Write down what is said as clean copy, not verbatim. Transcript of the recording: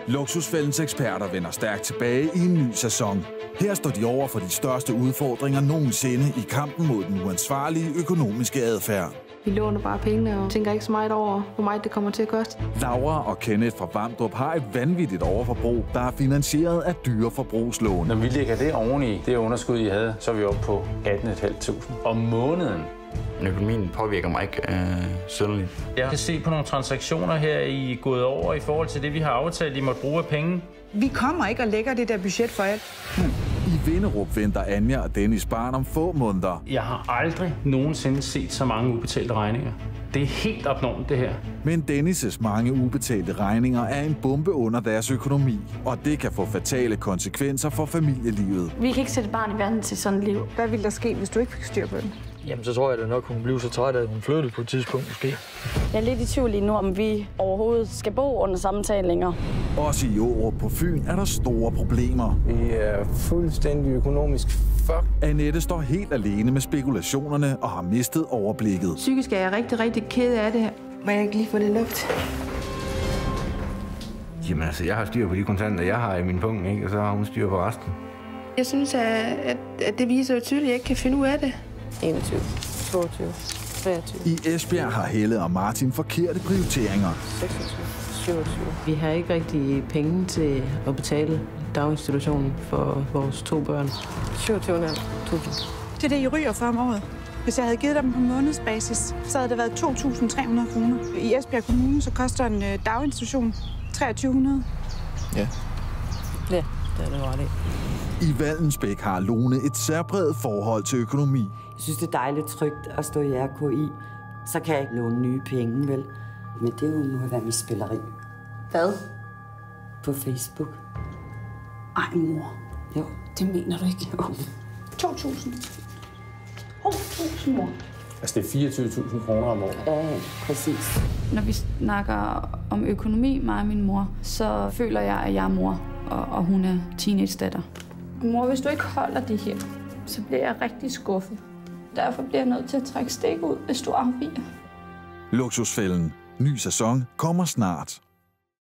Luksusfældens eksperter vender stærkt tilbage i en ny sæson. Her står de over for de største udfordringer nogensinde i kampen mod den uansvarlige økonomiske adfærd. Vi låner bare pengene og tænker ikke så meget over, hvor meget det kommer til at koste. Laura og Kenneth fra Vamdrup har et vanvittigt overforbrug, der er finansieret af dyre forbrugslån. Når vi lægger det oveni det underskud, I havde, så er vi oppe på 18.500 om måneden. Økonomien påvirker mig ikke synderligt. Jeg kan se på nogle transaktioner her, I er gået over i forhold til det, vi har aftalt, I måtte bruge af penge. Vi kommer ikke og lægger det der budget for alt. I Vinderup venter Anja og Dennis barn om få måneder. Jeg har aldrig nogensinde set så mange ubetalte regninger. Det er helt abnormt, det her. Men Dennis' mange ubetalte regninger er en bombe under deres økonomi, og det kan få fatale konsekvenser for familielivet. Vi kan ikke sætte barn i verden til sådan et liv. Hvad ville der ske, hvis du ikke fik styr på den? Jamen, så tror jeg da nok, hun blev så træt, at hun flyttede på et tidspunkt måske. Jeg er lidt i tvivl lige nu, om vi overhovedet skal bo under samme tag længere. Også i Aarup på Fyn er der store problemer. Vi er fuldstændig økonomisk fuck. Annette står helt alene med spekulationerne og har mistet overblikket. Psykisk er jeg rigtig, rigtig ked af det. Må jeg ikke lige få det luft? Jamen altså, jeg har styr på de kontanter, jeg har i min punkt, ikke? Og så har hun styr på resten. Jeg synes, at det viser jo tydeligt, at jeg ikke kan finde ud af det. 21, 22, 23. I Esbjerg har Helle og Martin forkerte prioriteringer. 26, 27. Vi har ikke rigtig penge til at betale daginstitutionen for vores 2 børn. 27.500. Det er det, I ryger for om året. Hvis jeg havde givet dem på månedsbasis, så havde det været 2.300 kroner. I Esbjerg Kommune så koster en daginstitution 2300. Ja. Ja, det var det. I Vallensbæk har Lone et særpræget forhold til økonomi. Jeg synes, det er dejligt trygt at stå i RKI. Så kan jeg ikke låne nye penge, vel? Men det må være mit spilleri. Hvad? På Facebook. Ej, mor. Jo. Det mener du ikke. Jo. 2.000. 2.000, mor. Altså, det er 24.000 kroner om året. Ja, præcis. Når vi snakker om økonomi, mig og min mor, så føler jeg, at jeg er mor, og hun er teenage-datter. Mor, hvis du ikke holder det her, så bliver jeg rigtig skuffet. Derfor bliver jeg nødt til at trække stik ud, hvis du afviger. Luksusfælden. Ny sæson kommer snart.